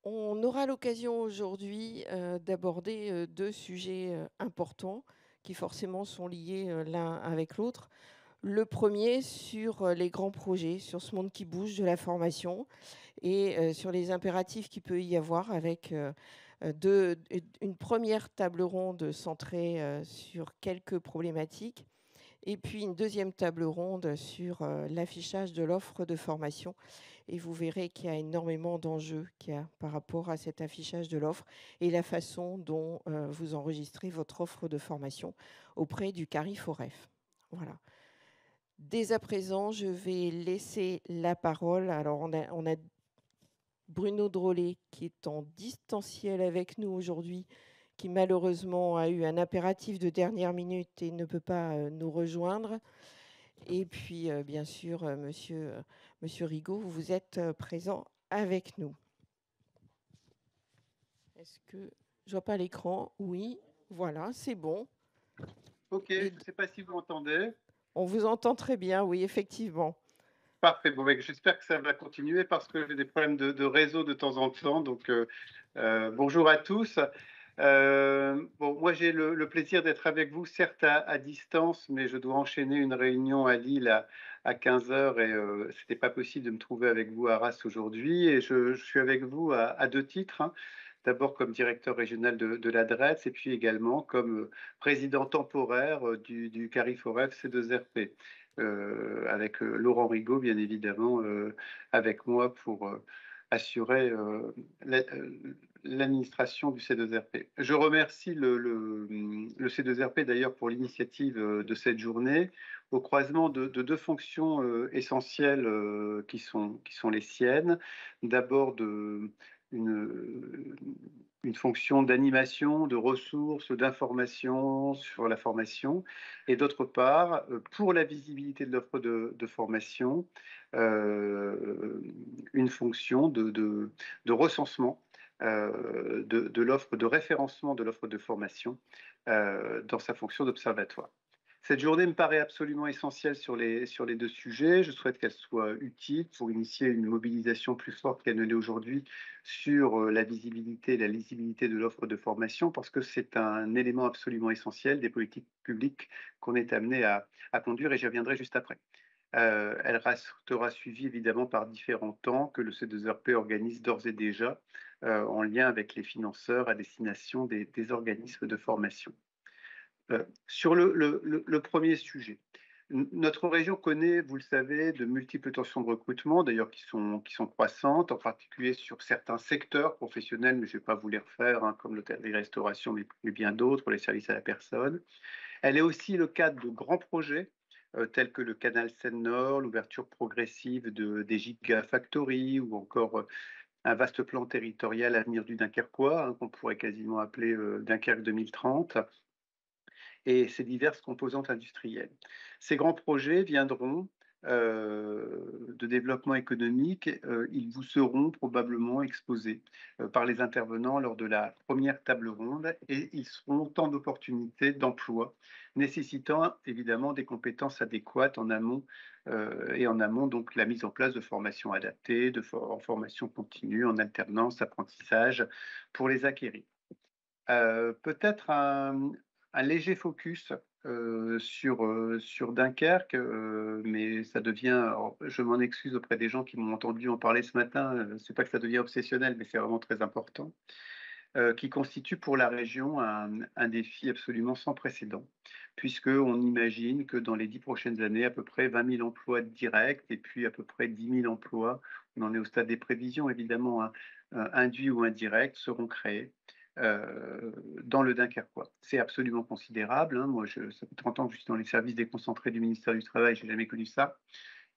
On aura l'occasion aujourd'hui d'aborder deux sujets importants qui forcément sont liés l'un avec l'autre. Le premier sur les grands projets, sur ce monde qui bouge de la formation et sur les impératifs qu'il peut y avoir avec une première table ronde centrée sur quelques problématiques et puis une deuxième table ronde sur l'affichage de l'offre de formation. Et vous verrez qu'il y a énormément d'enjeux qu'il y a par rapport à cet affichage de l'offre et la façon dont vous enregistrez votre offre de formation auprès du CARIFOREF. Voilà. Dès à présent, je vais laisser la parole. Alors, on a Bruno Drolet qui est en distanciel avec nous aujourd'hui, qui malheureusement a eu un impératif de dernière minute et ne peut pas nous rejoindre. Et puis, bien sûr, monsieur Rigaud, vous êtes présent avec nous. Est-ce que je vois pas l'écran? Oui, voilà, c'est bon. Ok, Et je ne sais pas si vous m'entendez. on vous entend très bien, oui, effectivement. Parfait. Bon, j'espère que ça va continuer parce que j'ai des problèmes de réseau de temps en temps. Donc, bonjour à tous. Bon, moi, j'ai le plaisir d'être avec vous, certes à distance, mais je dois enchaîner une réunion à Lille à 15 heures et ce n'était pas possible de me trouver avec vous à Arras aujourd'hui. Et je suis avec vous à deux titres, hein. D'abord comme directeur régional de la DRETS et puis également comme président temporaire du CARIFOREF C2RP. Avec Laurent Rigaud, bien évidemment, avec moi pour assurer l'administration du C2RP. Je remercie le C2RP d'ailleurs pour l'initiative de cette journée au croisement de deux fonctions essentielles qui sont les siennes. D'abord une, une fonction d'animation, de ressources, d'information sur la formation, et d'autre part, pour la visibilité de l'offre de formation, une fonction de recensement de l'offre, de référencement de l'offre de formation dans sa fonction d'observatoire. Cette journée me paraît absolument essentielle sur les deux sujets. Je souhaite qu'elle soit utile pour initier une mobilisation plus forte qu'elle ne l'est aujourd'hui sur la visibilité et la lisibilité de l'offre de formation, parce que c'est un élément absolument essentiel des politiques publiques qu'on est amené à conduire, et j'y reviendrai juste après. Elle restera suivie évidemment par différents temps que le C2RP organise d'ores et déjà en lien avec les financeurs à destination des organismes de formation. Sur le premier sujet, notre région connaît, vous le savez, de multiples tensions de recrutement, d'ailleurs qui sont croissantes, en particulier sur certains secteurs professionnels, mais je ne vais pas vous les refaire, hein, comme l'hôtellerie-restauration, mais bien d'autres, les services à la personne. Elle est aussi le cadre de grands projets tels que le canal Seine-Nord, l'ouverture progressive des gigafactories ou encore un vaste plan territorial à venir du Dunkerquois, hein, qu'on pourrait quasiment appeler Dunkerque 2030, et ses diverses composantes industrielles. Ces grands projets viendront de développement économique, ils vous seront probablement exposés par les intervenants lors de la première table ronde, et ils seront autant d'opportunités d'emploi nécessitant évidemment des compétences adéquates en amont donc la mise en place de formations adaptées, en formation continue, en alternance, apprentissage pour les acquérir. Peut-être un léger focus sur Dunkerque, mais ça devient, alors, je m'en excuse auprès des gens qui m'ont entendu en parler ce matin, c'est pas que ça devient obsessionnel, mais c'est vraiment très important, qui constitue pour la région un défi absolument sans précédent, puisqu'on imagine que dans les 10 prochaines années, à peu près 20 000 emplois directs et puis à peu près 10 000 emplois, on en est au stade des prévisions évidemment, hein, induits ou indirects, seront créés dans le Dunkerquois. C'est absolument considérable, hein. Moi, ça fait 30 ans que je suis dans les services déconcentrés du ministère du Travail, je n'ai jamais connu ça.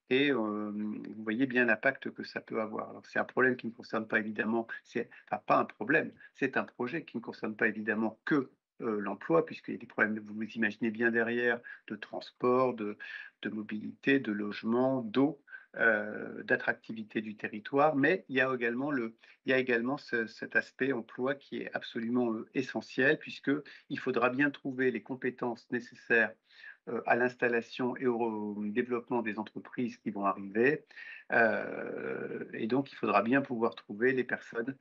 Et vous voyez bien l'impact que ça peut avoir. Alors, c'est un problème qui ne concerne pas évidemment, enfin pas un problème, c'est un projet qui ne concerne pas évidemment que l'emploi, puisqu'il y a des problèmes, vous vous imaginez bien derrière, de transport, de mobilité, de logement, d'eau, d'attractivité du territoire, mais il y a également cet aspect emploi qui est absolument essentiel, puisqu'il faudra bien trouver les compétences nécessaires à l'installation et au développement des entreprises qui vont arriver. Et donc, il faudra bien pouvoir trouver les personnes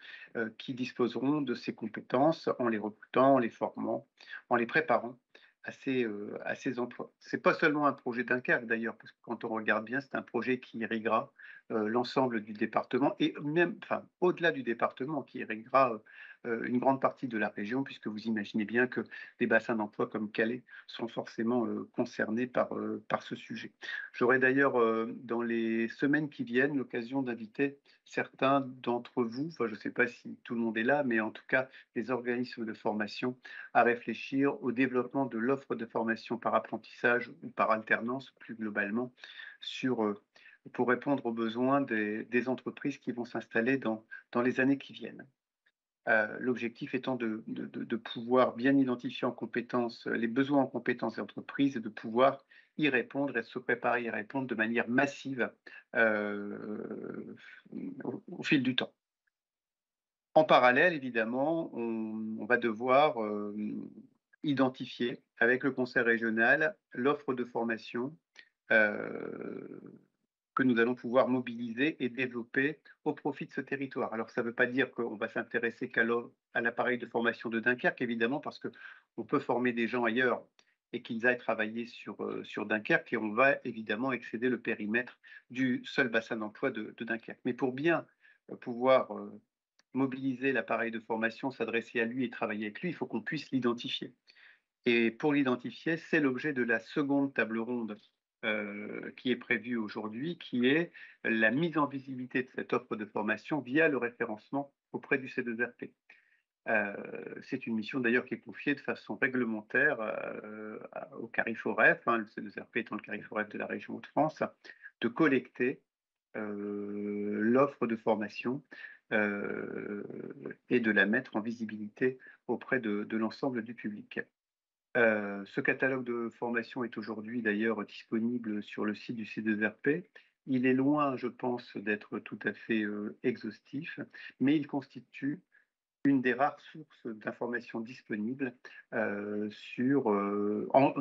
qui disposeront de ces compétences en les recrutant, en les formant, en les préparant à ces emplois. Ce n'est pas seulement un projet Dunkerque d'ailleurs, parce que quand on regarde bien, c'est un projet qui irriguera l'ensemble du département et même, enfin, au-delà du département, qui irriguera une grande partie de la région, puisque vous imaginez bien que des bassins d'emploi comme Calais sont forcément concernés par ce sujet. J'aurai d'ailleurs, dans les semaines qui viennent, l'occasion d'inviter certains d'entre vous, enfin, je ne sais pas si tout le monde est là, mais en tout cas, les organismes de formation, à réfléchir au développement de l'offre de formation par apprentissage ou par alternance, plus globalement, pour répondre aux besoins des entreprises qui vont s'installer dans les années qui viennent. L'objectif étant de pouvoir bien identifier en compétences les besoins en compétences des entreprises et de pouvoir y répondre et se préparer à y répondre de manière massive au fil du temps. En parallèle, évidemment, on va devoir identifier avec le conseil régional l'offre de formation que nous allons pouvoir mobiliser et développer au profit de ce territoire. Alors, ça ne veut pas dire qu'on va s'intéresser à l'appareil de formation de Dunkerque, évidemment, parce qu'on peut former des gens ailleurs et qu'ils aillent travailler sur Dunkerque, et on va évidemment excéder le périmètre du seul bassin d'emploi de Dunkerque. Mais pour bien pouvoir mobiliser l'appareil de formation, s'adresser à lui et travailler avec lui, il faut qu'on puisse l'identifier. Et pour l'identifier, c'est l'objet de la seconde table ronde qui est prévue aujourd'hui, qui est la mise en visibilité de cette offre de formation via le référencement auprès du C2RP. C'est une mission d'ailleurs qui est confiée de façon réglementaire au CARIFOREF, le C2RP étant le CARIFOREF de la région Hauts-de-France, de collecter l'offre de formation et de la mettre en visibilité auprès de l'ensemble du public. Ce catalogue de formation est aujourd'hui d'ailleurs disponible sur le site du C2RP. Il est loin, je pense, d'être tout à fait exhaustif, mais il constitue une des rares sources d'informations disponibles en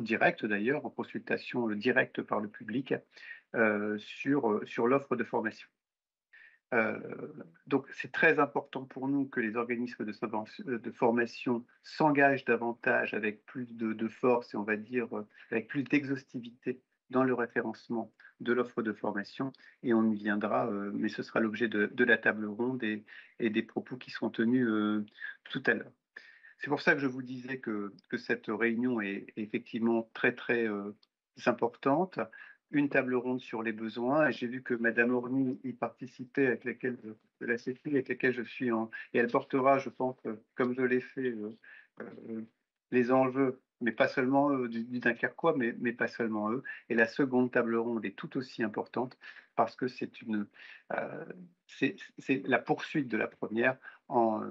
direct d'ailleurs, en consultation directe par le public, sur l'offre de formation. Donc, c'est très important pour nous que les organismes de formation s'engagent davantage avec plus de force et on va dire avec plus d'exhaustivité dans le référencement de l'offre de formation. Et on y viendra, mais ce sera l'objet de la table ronde et des propos qui seront tenus tout à l'heure. C'est pour ça que je vous disais que cette réunion est effectivement très, très importante. Une table ronde sur les besoins. J'ai vu que Madame Orny y participait, de la CFI, avec laquelle je suis et elle portera, je pense, comme je l'ai fait, les enjeux, mais pas seulement du Dunkerquois, mais pas seulement eux. Et la seconde table ronde est tout aussi importante parce que c'est la poursuite de la première en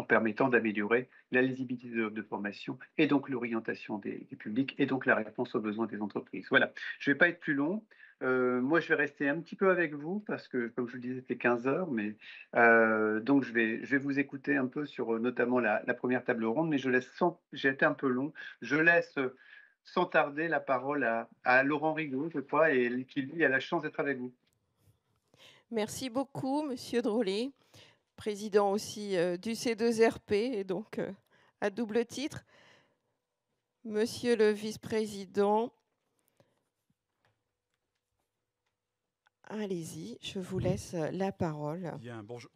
permettant d'améliorer la lisibilité de formation et donc l'orientation des publics et donc la réponse aux besoins des entreprises. Voilà, je ne vais pas être plus long. Moi, je vais rester un petit peu avec vous parce que, comme je vous le disais, c'était 15 heures, mais donc je vais vous écouter un peu sur notamment la première table ronde, mais j'ai été un peu long. Je laisse sans tarder la parole à Laurent Rigaud, je crois, et qui lui a la chance d'être avec vous. Merci beaucoup, Monsieur Drolet, président aussi du C2RP, et donc à double titre. Monsieur le vice-président, allez-y, je vous laisse la parole. Bien, bonjour.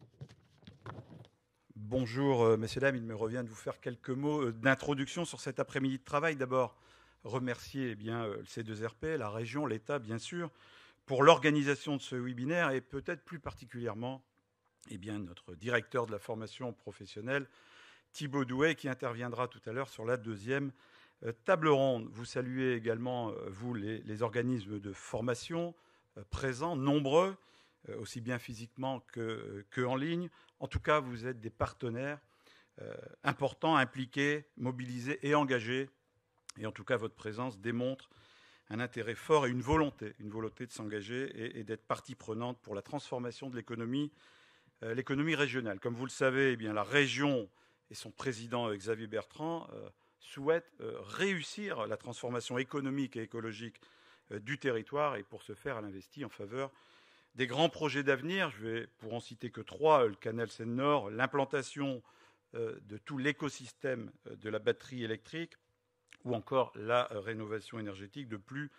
Bonjour, messieurs, dames. Il me revient de vous faire quelques mots d'introduction sur cet après-midi de travail. D'abord, remercier le C2RP, la région, l'État, bien sûr, pour l'organisation de ce webinaire et peut-être plus particulièrement notre directeur de la formation professionnelle, Thibaut Douet, qui interviendra tout à l'heure sur la deuxième table ronde. Vous saluez également, vous, les organismes de formation présents, nombreux, aussi bien physiquement qu'en ligne. En tout cas, vous êtes des partenaires importants, impliqués, mobilisés et engagés. Et en tout cas, votre présence démontre un intérêt fort et une volonté de s'engager et d'être partie prenante pour la transformation de l'économie régionale. Comme vous le savez, la région et son président Xavier Bertrand souhaite réussir la transformation économique et écologique du territoire, et pour ce faire, elle investit en faveur des grands projets d'avenir. Je vais, pour en citer que 3, le canal Seine-Nord, l'implantation de tout l'écosystème de la batterie électrique, ou encore la rénovation énergétique de plus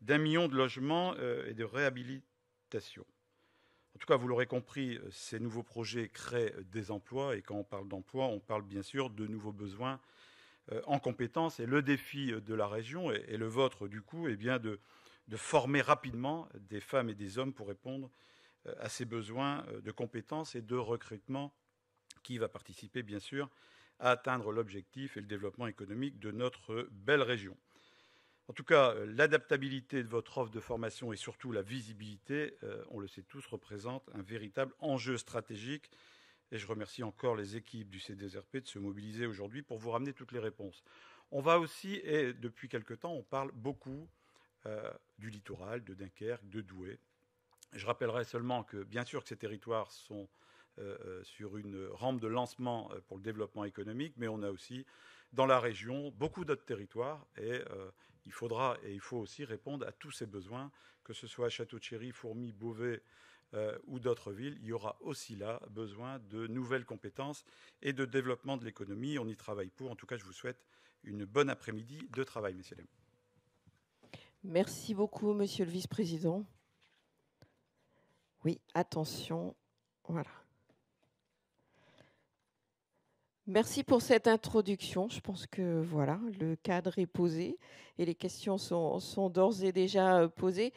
d'1 million de logements et de réhabilitation. En tout cas, vous l'aurez compris, ces nouveaux projets créent des emplois, et quand on parle d'emploi, on parle bien sûr de nouveaux besoins en compétences. Et le défi de la région, et le vôtre du coup, est bien de former rapidement des femmes et des hommes pour répondre à ces besoins de compétences et de recrutement, qui va participer bien sûr à atteindre l'objectif et le développement économique de notre belle région. En tout cas, l'adaptabilité de votre offre de formation et surtout la visibilité, on le sait tous, représente un véritable enjeu stratégique. Et je remercie encore les équipes du C2RP de se mobiliser aujourd'hui pour vous ramener toutes les réponses. On va aussi, et depuis quelque temps, on parle beaucoup du littoral, de Dunkerque, de Douai. Je rappellerai seulement que, bien sûr, que ces territoires sont sur une rampe de lancement pour le développement économique, mais on a aussi, dans la région, beaucoup d'autres territoires, et il faudra et il faut aussi répondre à tous ces besoins, que ce soit à Château-Thierry, Fourmies, Beauvais ou d'autres villes. Il y aura aussi là besoin de nouvelles compétences et de développement de l'économie. On y travaille pour. En tout cas, je vous souhaite une bonne après-midi de travail, messieurs et dames. Merci beaucoup, monsieur le vice-président. Oui, attention. Voilà. Merci pour cette introduction. Je pense que voilà, le cadre est posé et les questions sont d'ores et déjà posées.